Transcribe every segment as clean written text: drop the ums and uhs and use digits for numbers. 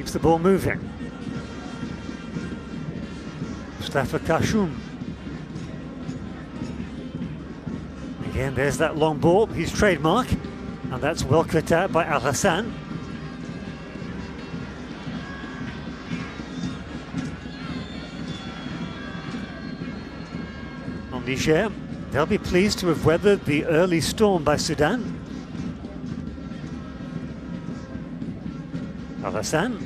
keeps the ball moving. Mustafa Kashum. Again, there's that long ball, his trademark, and that's well cut out by Al Hassan. On Niger, they'll be pleased to have weathered the early storm by Sudan. Al Hassan.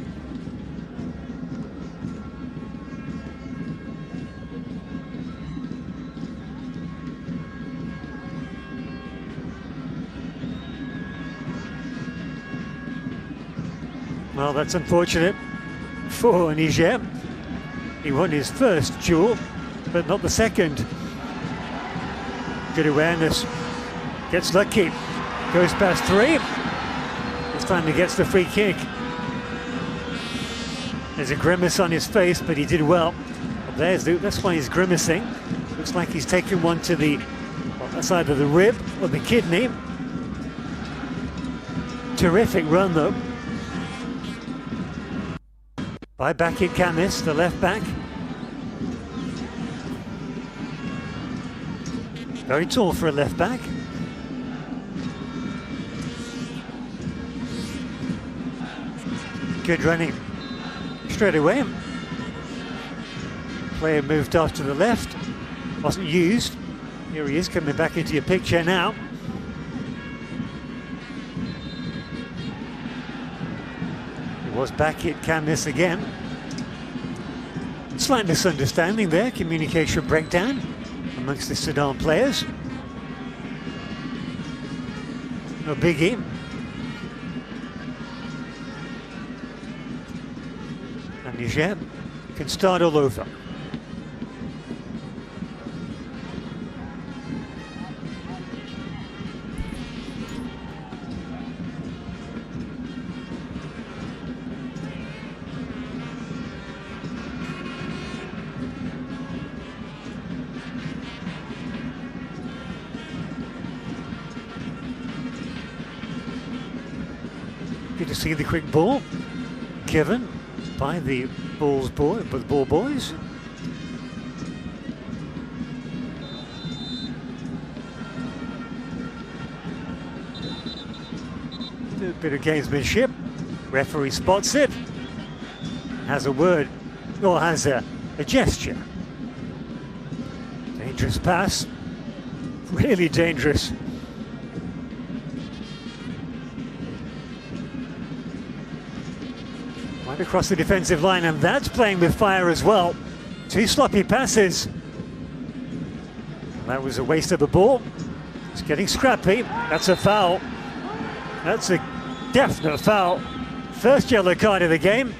Well, that's unfortunate for Niger. He won his first duel, but not the second. Good awareness. Gets lucky. Goes past three. This time he gets the free kick. There's a grimace on his face, but he did well. That's why he's grimacing. Looks like he's taken one to the side of the rib or the kidney. Terrific run, though. By Bakit Kamis, the left back. Very tall for a left back. Good running. Straight away. Player moved off to the left. Wasn't used. Here he is coming back into your picture now. It was Bakit Kamis again. Slight misunderstanding there, communication breakdown amongst the Sudan players. No biggie. And Niger can start all over. Good to see the quick ball given by the ball boys. A bit of gamesmanship. Referee spots it. Has a word, or has a gesture. Dangerous pass. Really dangerous. Right across the defensive line, and that's playing with fire as well. Two sloppy passes. That was a waste of the ball. It's getting scrappy. That's a foul. That's a definite foul. First yellow card of the game.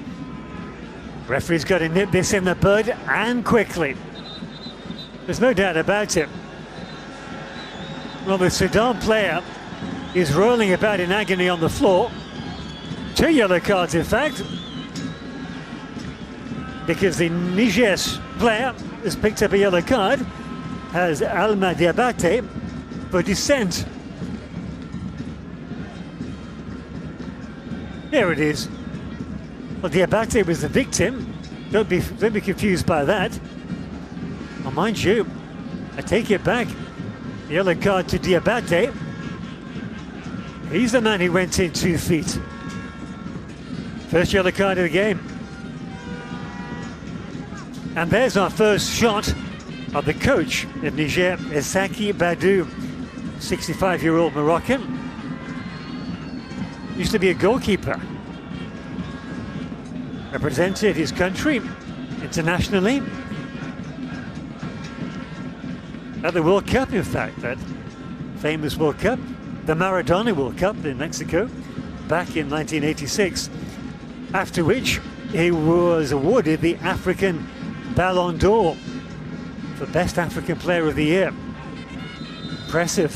Referee's got to nip this in the bud, and quickly. There's no doubt about it. Well, the Sudan player is rolling about in agony on the floor. Two yellow cards, in fact, because the Niger player has picked up a yellow card, has Alma Diabate for dissent. Here it is. Well, Diabate was the victim. Don't be confused by that. Well, mind you, I take it back. Yellow card to Diabate. He's the man who went in 2 feet. First yellow card of the game. And there's our first shot of the coach of Niger, Isaki Badou, 65-year-old Moroccan. Used to be a goalkeeper. Represented his country internationally. At the World Cup, in fact, that famous World Cup, the Maradona World Cup in Mexico, back in 1986, after which he was awarded the African Ballon d'Or for Best African Player of the Year. Impressive.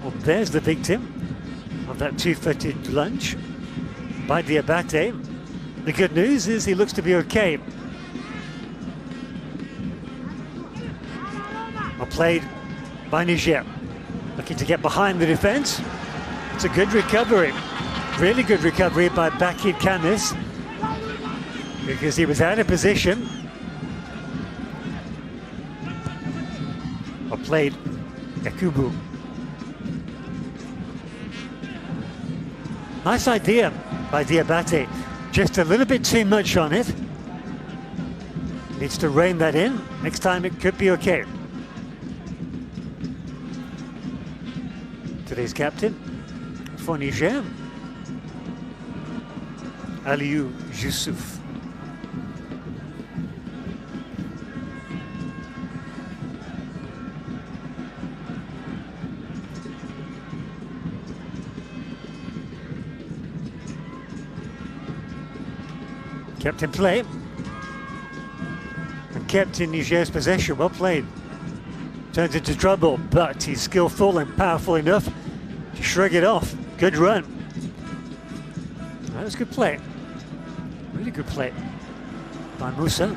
Well, there's the victim of that two-footed lunge by Diabate. The good news is he looks to be okay. Well played by Niger. Looking to get behind the defence. It's a good recovery. Really good recovery by Bakir Kamis, because he was out of position. Or played Yakubu. Nice idea by Diabate. Just a little bit too much on it. Needs to rein that in. Next time it could be okay. Today's captain for Niger, Aliou Youssouf. Kept in play and kept in Niger's possession. Well played. Turns into trouble, but he's skillful and powerful enough to shrug it off. Good run. That was good play. Really good play by Musa.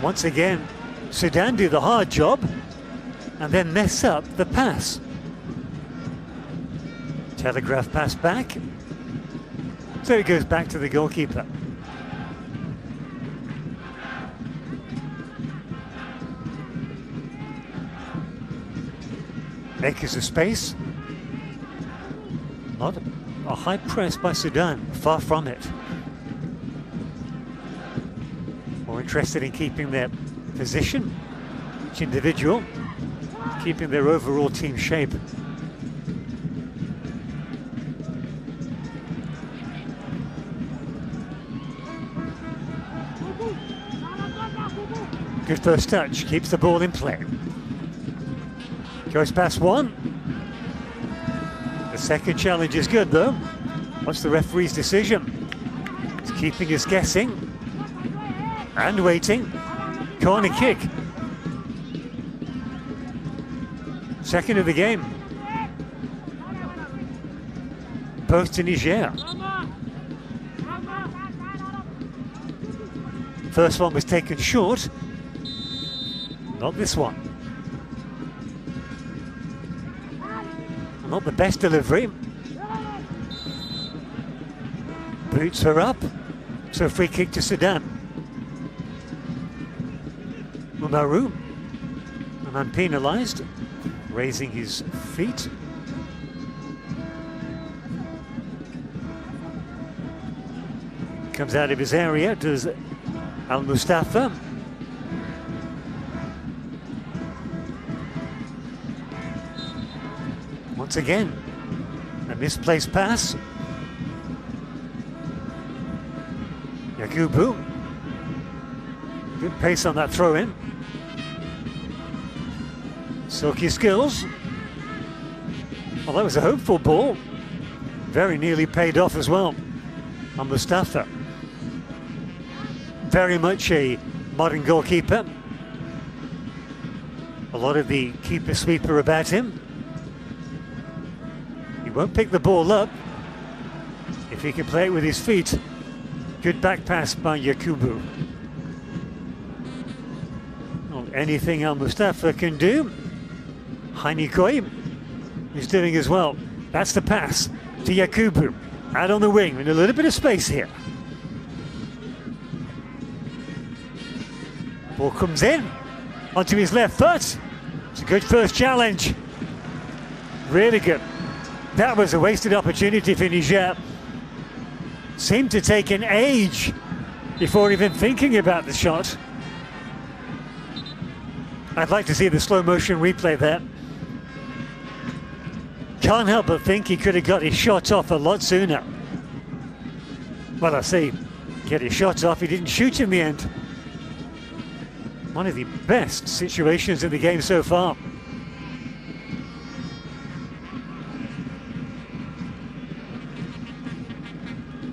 Once again, Sudan do the hard job and then mess up the pass. Telegraph pass back. So it goes back to the goalkeeper. Acres of space. Not a high press by Sudan, far from it. More interested in keeping their position, each individual, keeping their overall team shape. Good first touch, keeps the ball in play. Goes past one. The second challenge is good though. What's the referee's decision? It's keeping us guessing and waiting. Corner kick. Second of the game. Both to Niger. First one was taken short. Not this one. Not the best delivery. Boots her up. So free kick to Sudan. Umaru, and unpenalised, raising his feet. Comes out of his area, does Al Mustafa. Once again, a misplaced pass. Yakubu. Good pace on that throw-in. Silky skills. Well, that was a hopeful ball. Very nearly paid off as well on Mustafa. Very much a modern goalkeeper. A lot of the keeper-sweeper about him. He won't pick the ball up if he can play it with his feet. Good back pass by Yakubu. Well, anything Al Mustafa can do, Hainikoi is doing as well. That's the pass to Yakubu. Out on the wing, in a little bit of space here. Ball comes in, onto his left foot. It's a good first challenge. Really good. That was a wasted opportunity for Niger. Seemed to take an age before even thinking about the shot. I'd like to see the slow motion replay there. Can't help but think he could have got his shot off a lot sooner. Well, I say, get his shot off, he didn't shoot in the end. One of the best situations in the game so far.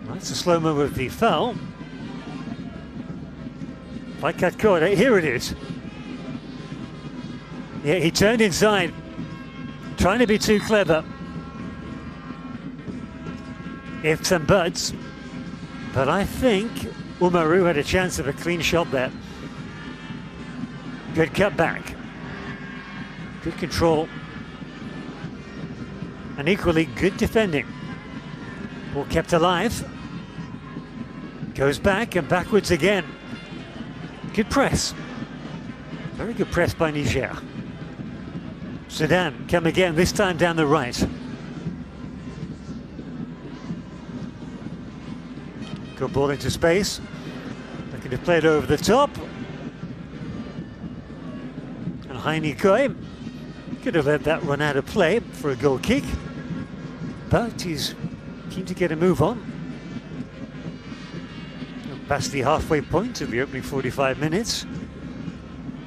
That's a slow-mo of the foul. Like that corner, here it is. Yeah, he turned inside, trying to be too clever. Ifs and buts. But I think Umaru had a chance of a clean shot there. Good cut back. Good control. And equally good defending. Ball kept alive. Goes back and backwards again. Good press. Very good press by Niger. Sudan come again, this time down the right. Good ball into space. Looking to play it over the top. And Heine Koi could have let that run out of play for a goal kick. But he's keen to get a move on. Past the halfway point of the opening 45 minutes.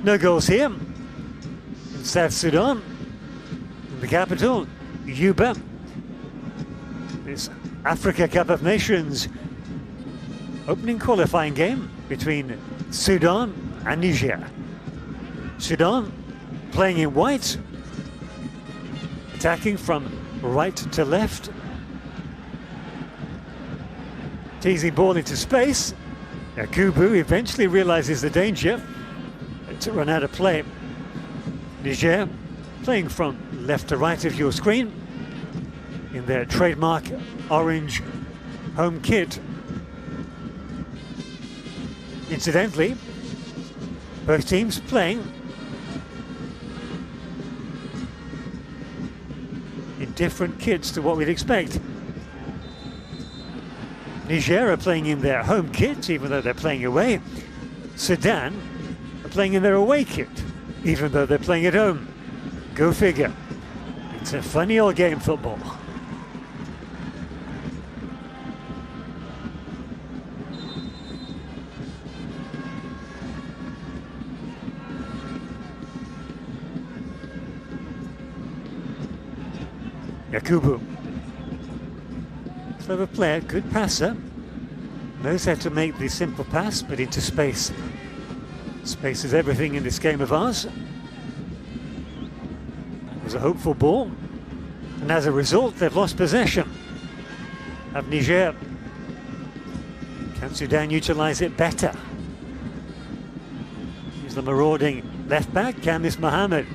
No goals here in South Sudan, in the capital, Juba. This Africa Cup of Nations opening qualifying game between Sudan and Niger. Sudan playing in white, attacking from right to left. Teasing ball into space. Yakubu eventually realizes the danger to run out of play. Niger playing from left to right of your screen in their trademark orange home kit. Incidentally, both teams playing in different kits to what we'd expect. Niger are playing in their home kit, even though they're playing away. Sudan are playing in their away kit, even though they're playing at home. Go figure. It's a funny old game, football. Yakubu. Clever player, good passer. Knows how to make the simple pass, but into space. Space is everything in this game of ours. It was a hopeful ball. And as a result, they've lost possession of Niger. Can Sudan utilize it better? Here's the marauding left back, Kamis Mohammed.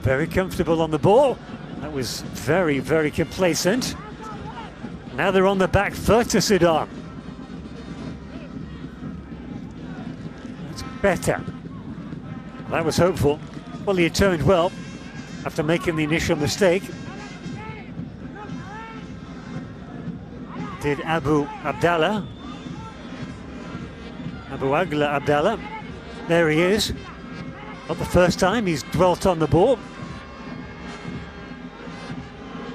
Very comfortable on the ball. That was very, very complacent. Now they're on the back foot to Sudan. That's better. That was hopeful. Well, he turned well after making the initial mistake. Did Abu Agla Abdallah. There he is. Not the first time he's dwelt on the ball.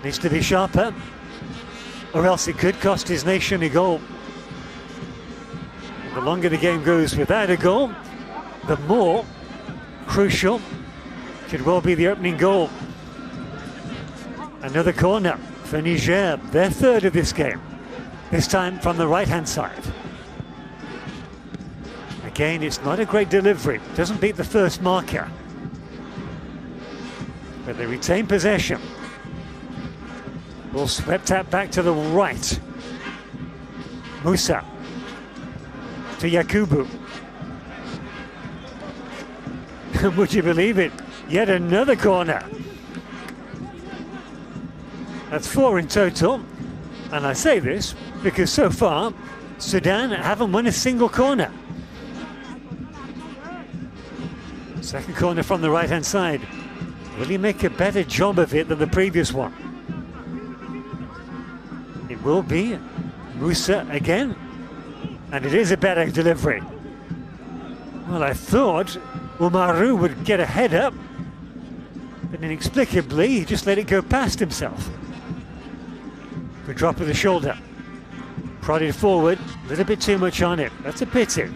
Needs to be sharper, or else it could cost his nation a goal. The longer the game goes without a goal, the more crucial could well be the opening goal. Another corner for Niger, their third of this game, this time from the right-hand side. Again, it's not a great delivery, doesn't beat the first marker, but they retain possession. Ball swept out back to the right. Musa to Yakubu. Would you believe it? Yet another corner. That's 4 in total. And I say this because so far, Sudan haven't won a single corner. Second corner from the right-hand side. Will he make a better job of it than the previous one? It will be Musa again, and it is a better delivery. Well, I thought Umaru would get a head up, but inexplicably he just let it go past himself. Good drop of the shoulder, prodded forward, a little bit too much on it. That's a pity.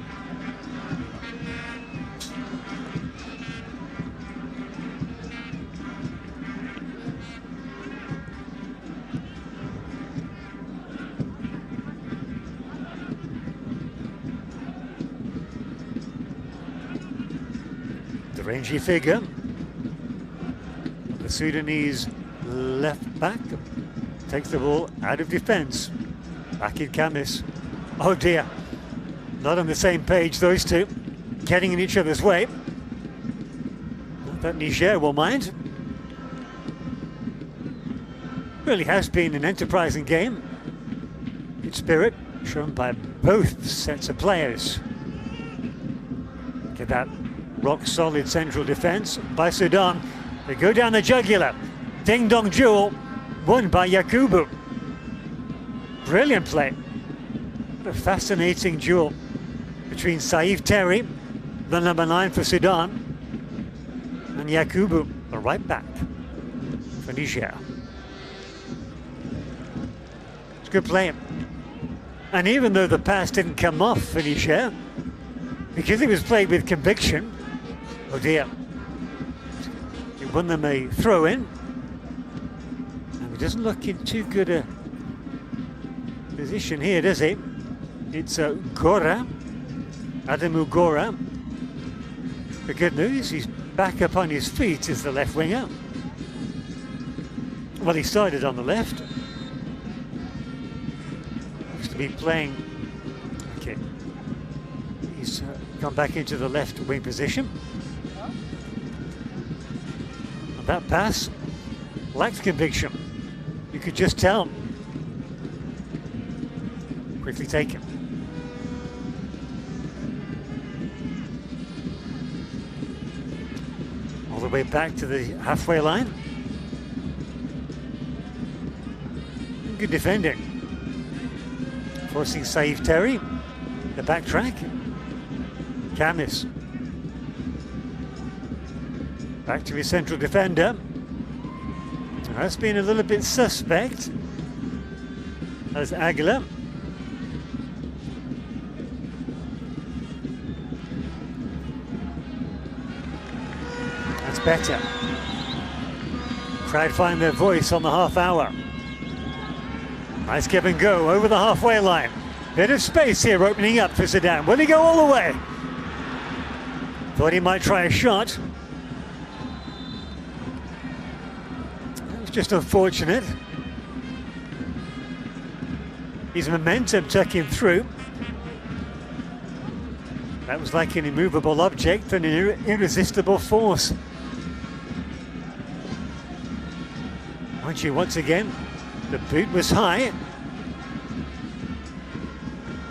The rangy figure, the Sudanese left back, takes the ball out of defence. Back in Kamis. Oh dear, not on the same page, those two, getting in each other's way. that Niger will mind. Really has been an enterprising game. Good spirit shown by both sets of players. Look at that rock-solid central defence by Sudan. They go down the jugular. Ding-dong duel won by Yakubu. Brilliant play. What a fascinating duel between Saif Terry, the number 9 for Sudan, and Yakubu, the right back for Niger. It's good play. And even though the pass didn't come off for Niger, because it was played with conviction, oh dear, it won them a throw-in. And it doesn't look in too good a position here, does it? It's Gora, Adamu Gora. The good news, he's back up on his feet as the left winger. Well, he started on the left. Looks to be playing. Okay. He's gone back into the left wing position. And that pass lacks conviction. You could just tell. Quickly taken. All the way back to the halfway line. Good defending. Forcing Saif Terry. The backtrack. Camis. Back to his central defender. That's been a little bit suspect. As Aguilar. That's better. Crowd find their voice on the half hour. Nice give and go over the halfway line. Bit of space here opening up for Sudan. Will he go all the way? Thought he might try a shot. That was just unfortunate. His momentum took him through. That was like an immovable object and an irresistible force. Mind you, once again, the boot was high.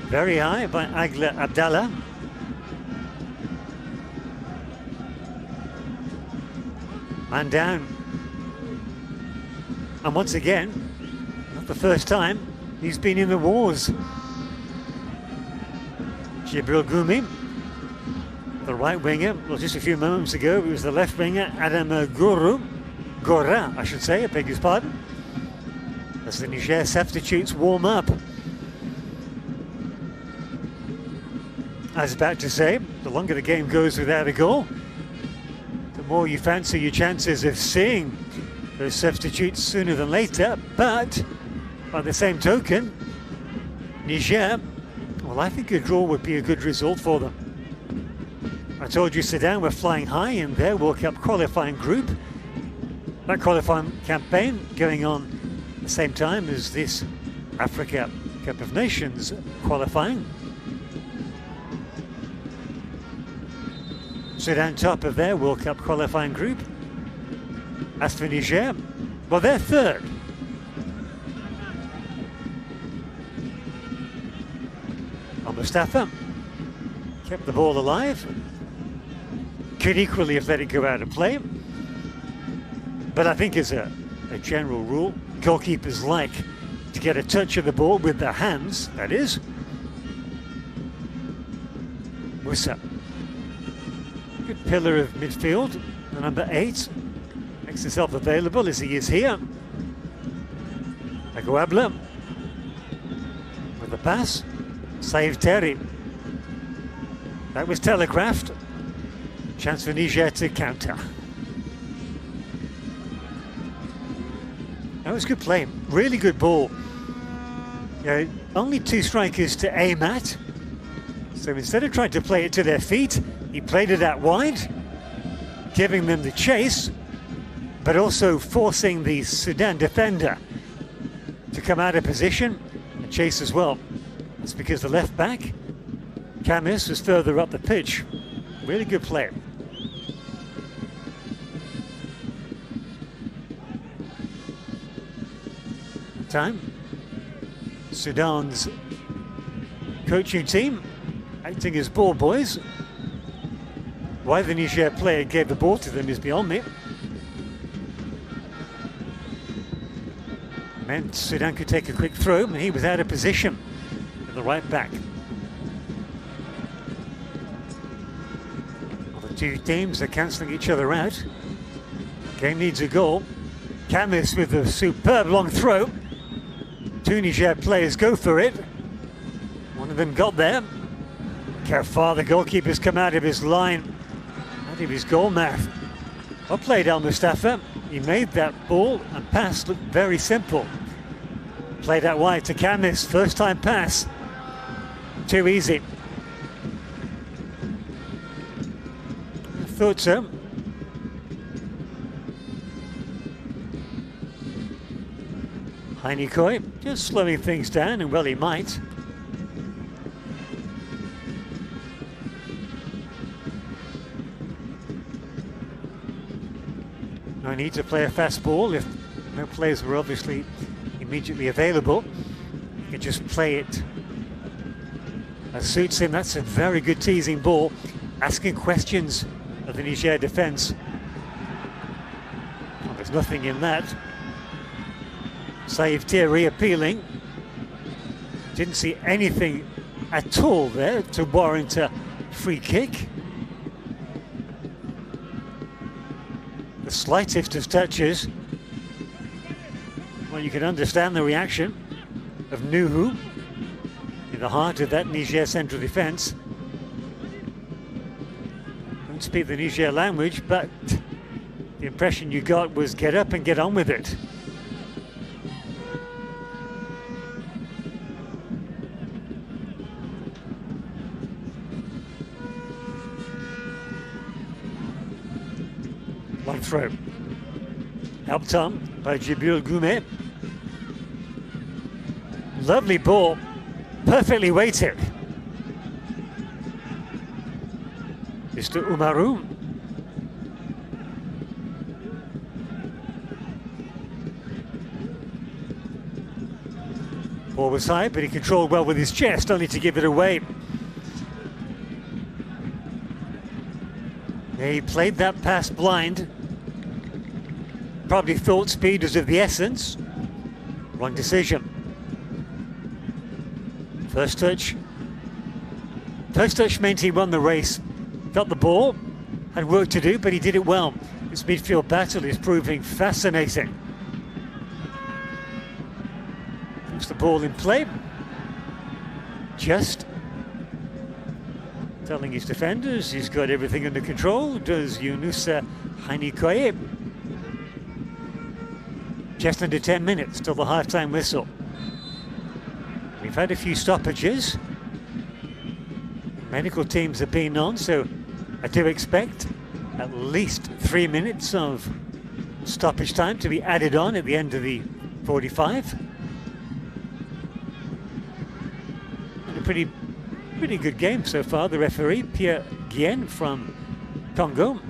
Very high by Agla Abdallah. Man down. And once again, not the first time, he's been in the wars. Jibril Gumi, the right winger. Well, just a few moments ago, it was the left winger, Adam Gora, I should say, I beg his pardon. As the Niger substitutes warm up. I was about to say, the longer the game goes without a goal, the more you fancy your chances of seeing those substitutes sooner than later. But by the same token, Niger, well, I think a draw would be a good result for them. I told you Sudan were flying high in their World Cup qualifying group. That qualifying campaign going on at the same time as this Africa Cup of Nations qualifying. Sudan top of their World Cup qualifying group. As for Niger, well, they're third. Mustafa kept the ball alive. Could equally have let it go out of play. But I think as a general rule, goalkeepers like to get a touch of the ball with their hands, that is. Musa. Good pillar of midfield, the number 8. Makes himself available as he is here. Aguabla with the pass. Saif Terry. That was telegraphed. Chance for Niger to counter. That was good play. Really good ball. You know, only 2 strikers to aim at. So instead of trying to play it to their feet, he played it out wide, giving them the chase, but also forcing the Sudan defender to come out of position and chase as well. That's because the left back, Camis, was further up the pitch. Really good play. Time. Sudan's coaching team acting as ball boys. Why the Niger player gave the ball to them is beyond me. Meant Sudan could take a quick throw, and he was out of position at the right back. Well, the two teams are cancelling each other out. Game needs a goal. Camis with a superb long throw. Two Niger players go for it. One of them got there. Look how far the goalkeeper's come out of his line, out of his goal mouth. Well played, Al Mustafa. He made that ball and pass look very simple. Played out wide to Camis, first time pass. Too easy. I thought so. Heinikoi just slowing things down, and well he might. No need to play a fast ball if no players were obviously immediately available. You can just play it as suits him. That's a very good teasing ball, asking questions of the Niger defence. Well, there's nothing in that. Saïf Thierry appealing. Didn't see anything at all there to warrant a free kick. The slightest of touches. Well, you can understand the reaction of Nuhu in the heart of that Niger central defence. Don't speak the Niger language, but the impression you got was get up and get on with it. One throw. Helped on by Djibril Goumet. Lovely ball, perfectly weighted. Mr. Umaru. Ball was high, but he controlled well with his chest, only to give it away. He played that pass blind. Probably thought speed was of the essence. Wrong decision. First touch. First touch meant he won the race. Got the ball, had work to do, but he did it well. This midfield battle is proving fascinating. Puts the ball in play. Just telling his defenders he's got everything under control. Does Yunusa Heinikoi. Just under 10 minutes till the half-time whistle. We've had a few stoppages. Medical teams have been on, so I do expect at least 3 minutes of stoppage time to be added on at the end of the 45. And a pretty good game so far. The referee, Pierre Guillen from Congo.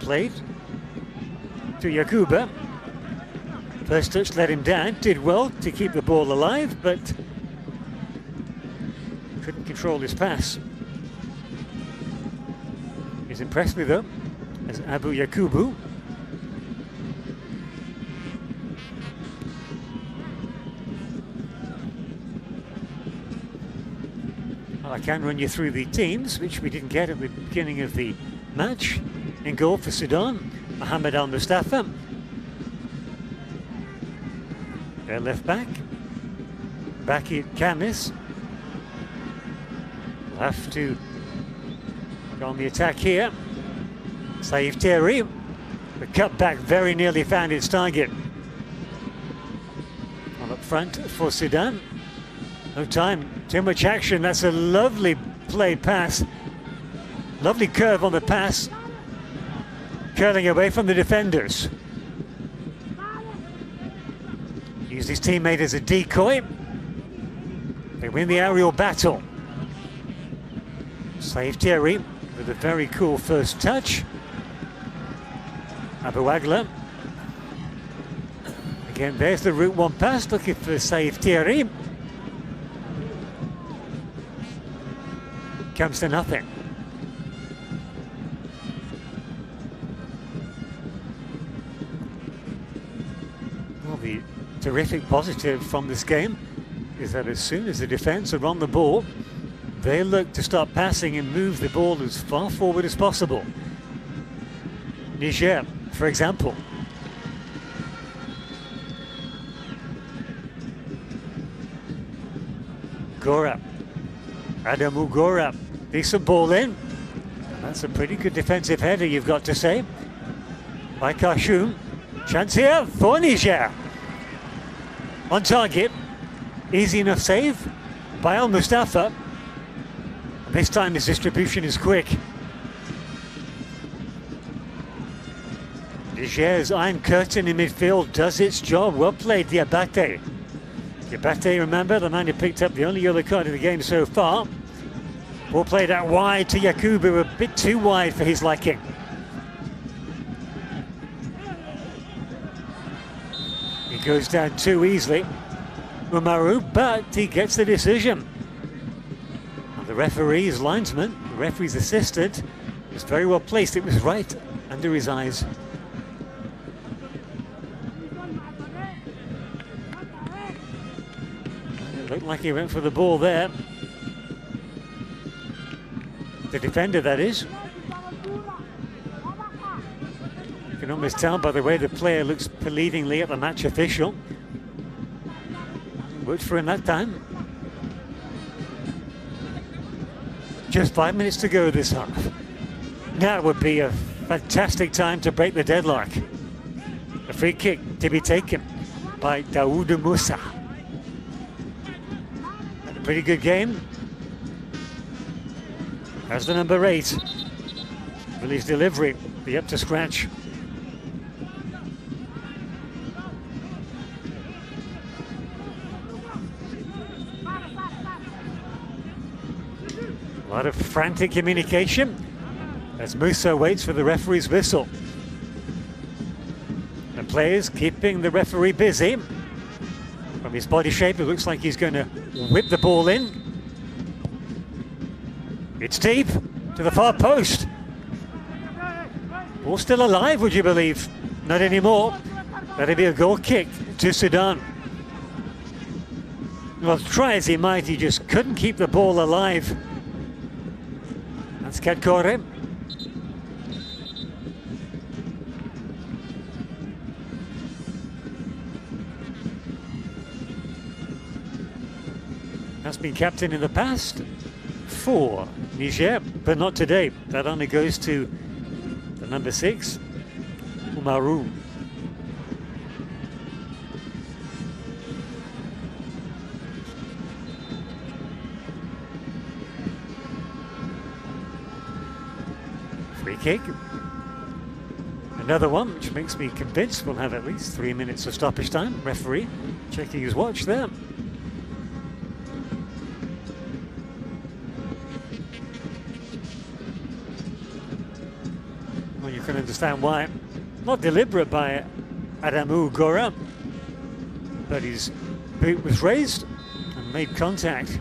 Played to Yakuba. First touch let him down, did well to keep the ball alive, but couldn't control his pass. He's impressed me though, as Abu Yakubu. Well, I can run you through the teams, which we didn't get at the beginning of the match. In goal for Sudan, Mohamed Al Mustafa. Their left back. Back at Camis. Will have to go on the attack here. Saïf Thierry. The cutback very nearly found its target. On up front for Sudan. No time, too much action. That's a lovely play pass. Lovely curve on the pass. Curling away from the defenders. Used his teammate as a decoy. They win the aerial battle. Saïf Thierry with a very cool first touch. Abouagla. Again, there's the route one pass, looking for Saif Thierry. Comes to nothing. Well, the terrific positive from this game is that as soon as the defence are on the ball, they look to start passing and move the ball as far forward as possible. Niger, for example. Gora. Adamu Gora. Decent ball in. And that's a pretty good defensive header, you've got to say. By Kashoum. Chance here for Niger. On target. Easy enough save by Al Mustafa. And this time his distribution is quick. Niger's Iron Curtain in midfield does its job. Well played, Diabate. Diabate, remember, the man who picked up the only yellow card of the game so far. Ball played out wide to Yakubu, a bit too wide for his liking. He goes down too easily, Umaru, but he gets the decision. And the referee's linesman, the referee's assistant, was very well placed. It was right under his eyes. It looked like he went for the ball there. The defender, that is. You can almost tell by the way the player looks pleadingly at the match official. Worked for him that time. Just 5 minutes to go this half. Now would be a fantastic time to break the deadlock. A free kick to be taken by Daoud Moussa. Had a pretty good game. As the number 8. Will his delivery be up to scratch? A lot of frantic communication as Moussa waits for the referee's whistle. The players keeping the referee busy. From his body shape, it looks like he's going to whip the ball in. It's deep to the far post. Ball still alive, would you believe? Not anymore. That'll be a goal kick to Sudan. Well, try as he might, he just couldn't keep the ball alive. That's Kadkore. Has been captain in the past for Niger, but not today. That only goes to the number 6, Umaru. Free kick. Another one, which makes me convinced we'll have at least 3 minutes of stoppage time. Referee checking his watch there. Well, you can understand why. Not deliberate by Adamu Gora, but his boot was raised and made contact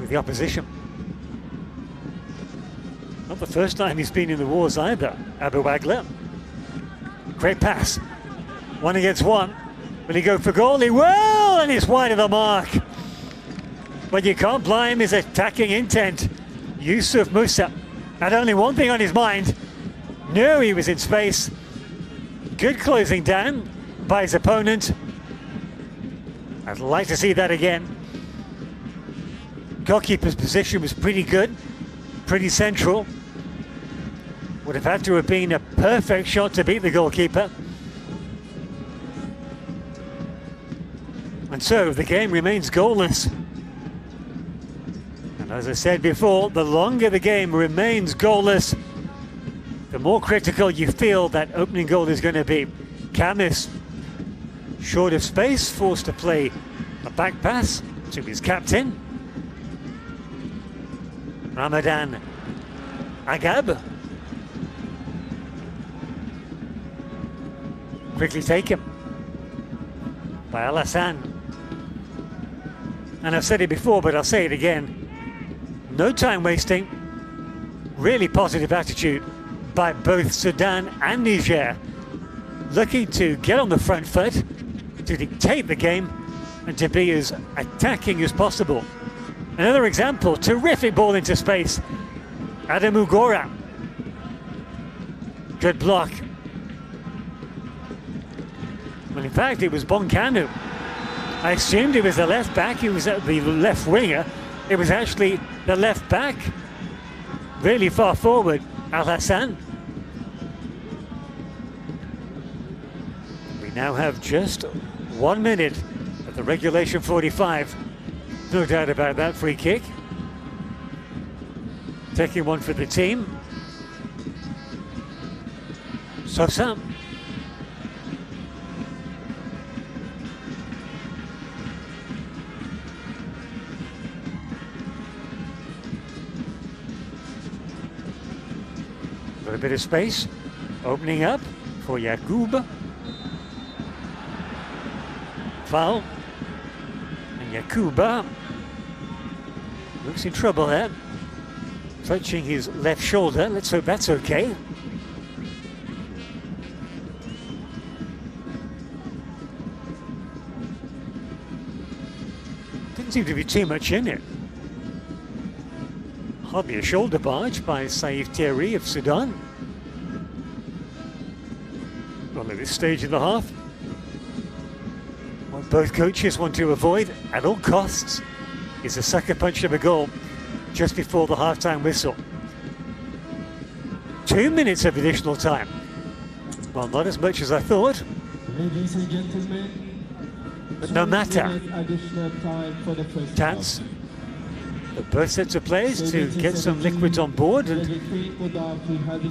with the opposition. Not the first time he's been in the wars either, Abouagla. Great pass. 1 against 1. Will he go for goal? He will! And he's wide of the mark. But you can't blame his attacking intent. Yusuf Moussa had only one thing on his mind. Knew he was in space. Good closing down by his opponent. I'd like to see that again. Goalkeeper's position was pretty good. Pretty central. Would have had to have been a perfect shot to beat the goalkeeper. And so the game remains goalless. And as I said before, the longer the game remains goalless, the more critical you feel that opening goal is going to be. Kamis, short of space, forced to play a back pass to his captain. Ramadan Agab. Quickly taken by Alassane. And I've said it before, but I'll say it again. No time wasting. Really positive attitude by both Sudan and Niger. Looking to get on the front foot, to dictate the game, and to be as attacking as possible. Another example, terrific ball into space. Adam Ugora. Good block. Well, in fact, it was Bonkanu. I assumed it was the left back, he was at the left winger. It was actually the left back. Really far forward, Alassane. We now have just 1 minute of the regulation 45. No doubt about that free kick. Taking one for the team. Sosa. Got a bit of space. Opening up for Yacoub. Foul. And Yacoub looks in trouble there. Touching his left shoulder. Let's hope that's okay. Didn't seem to be too much in it. Hardly a shoulder barge by Saif Thierry of Sudan. Well, at this stage in the half, what both coaches want to avoid at all costs is a sucker punch of a goal just before the half-time whistle. 2 minutes of additional time. Well, not as much as I thought. Ladies and gentlemen, but no matter. Additional time for the first Chance for both sets of players to get some liquids on board, and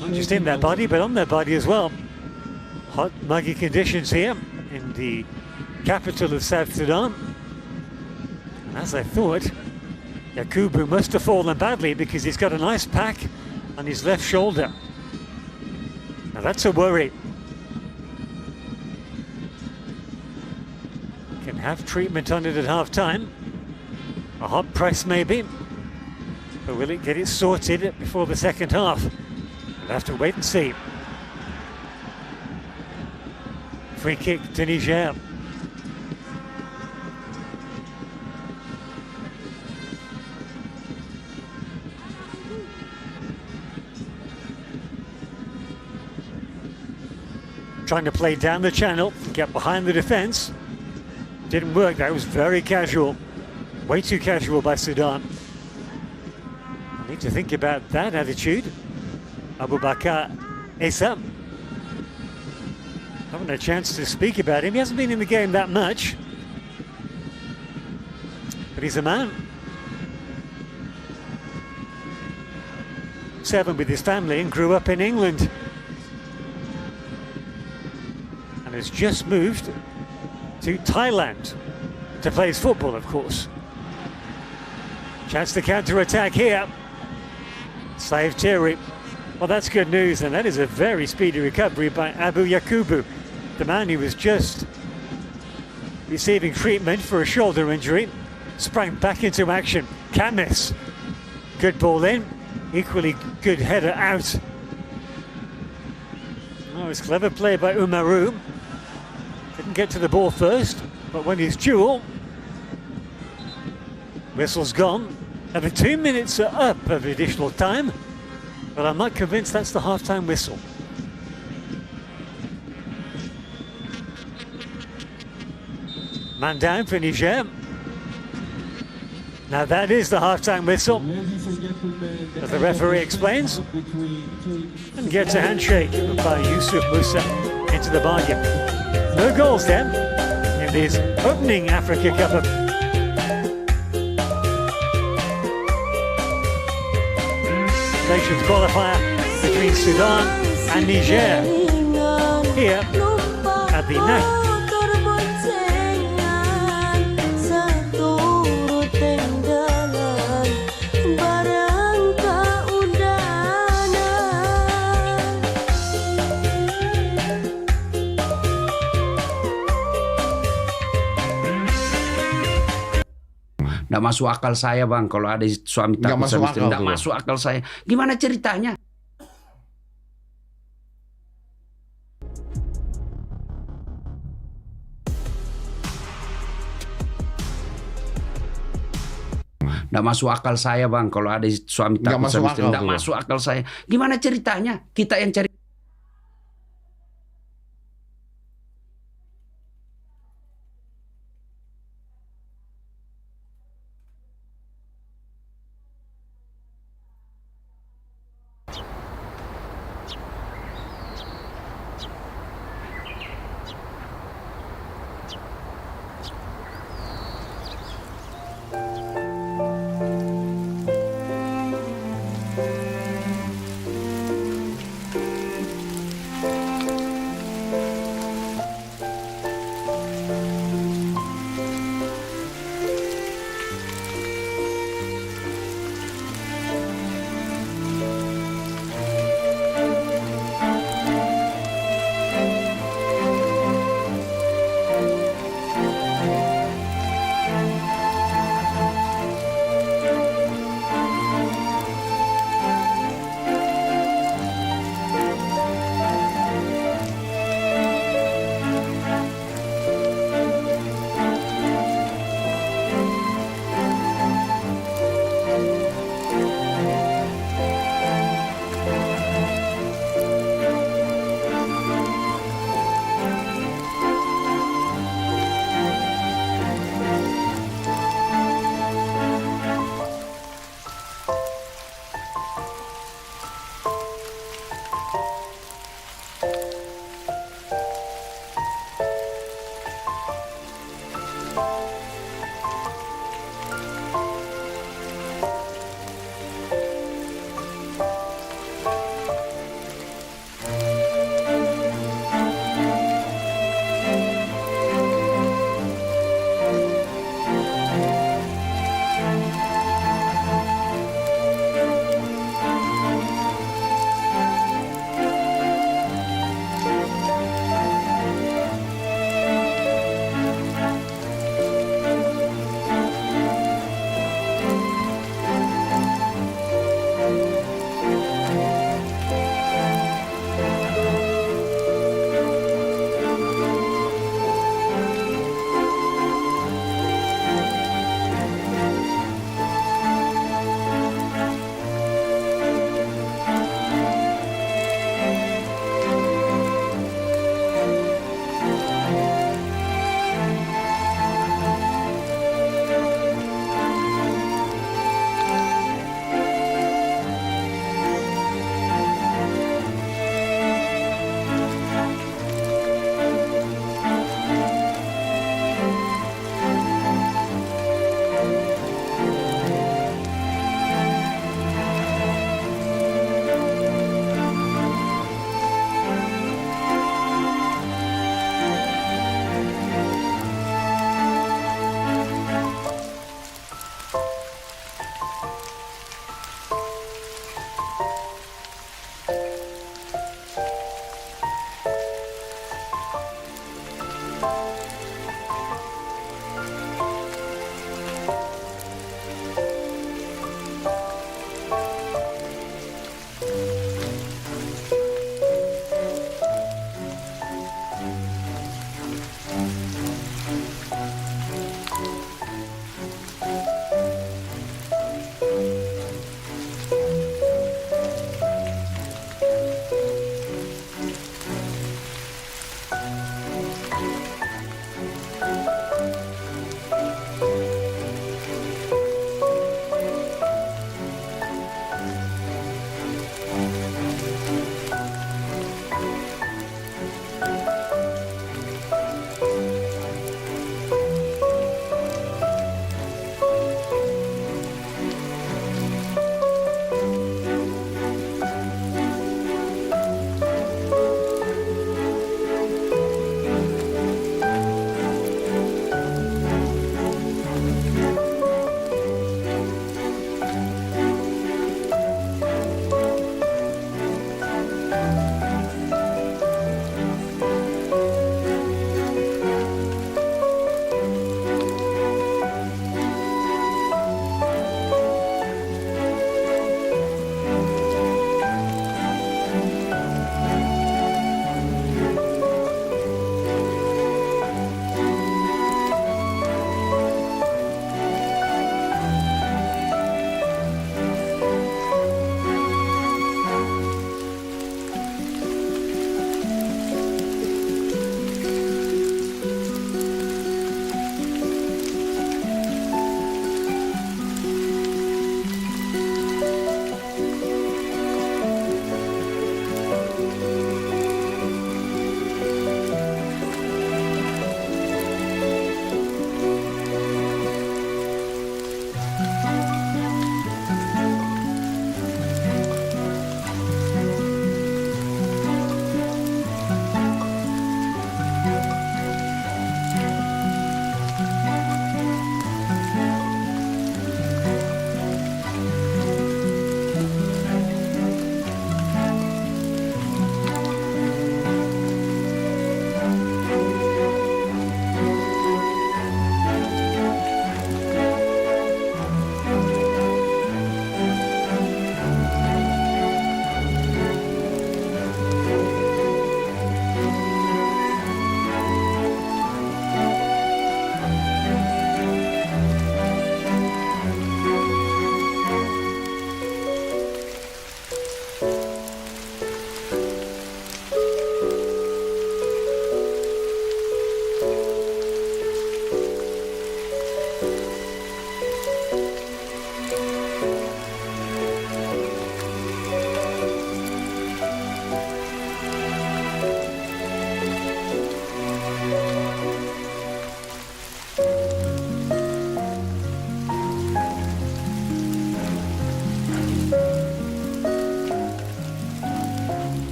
not just in their body, but on their body as well. Hot, muggy conditions here in the capital of South Sudan. And as I thought, Yakubu must have fallen badly because he's got an ice pack on his left shoulder. Now that's a worry. Can have treatment on it at half-time. A hot press maybe. But will it get it sorted before the second half? We'll have to wait and see. Free kick to Niger. Trying to play down the channel, get behind the defence. Didn't work, that was very casual. Way too casual by Sudan. I need to think about that attitude. Abubakar Essa. Haven't had a chance to speak about him. He hasn't been in the game that much. But he's a man. 7 with his family and grew up in England. And has just moved to Thailand to play his football, of course. Chance to counter-attack here. Saif Thierry. Well, that's good news, and that is a very speedy recovery by Abu Yakubu, the man who was just receiving treatment for a shoulder injury. Sprang back into action. Can't miss. Good ball in. Equally good header out. Oh, it's clever play by Umaru. Didn't get to the ball first, but when he's dual, whistle's gone. And the 2 minutes are up of additional time, but I'm not convinced that's the half-time whistle. Man down for Niger. Now that is the half-time whistle, as the referee explains, and gets a handshake by Yusuf Musa into the bargain. No goals then in this opening Africa Cup of Nations qualifier between Sudan and Niger here at the National. Nggak masuk akal saya bang, kalau ada suami Nggak takut masuk sama istri, akal nggak tuh. masuk akal saya. Gimana ceritanya? Nggak masuk akal saya bang, kalau ada suami Nggak takut masuk sama istri, akal nggak tuh. masuk akal saya. Gimana ceritanya? Kita yang cari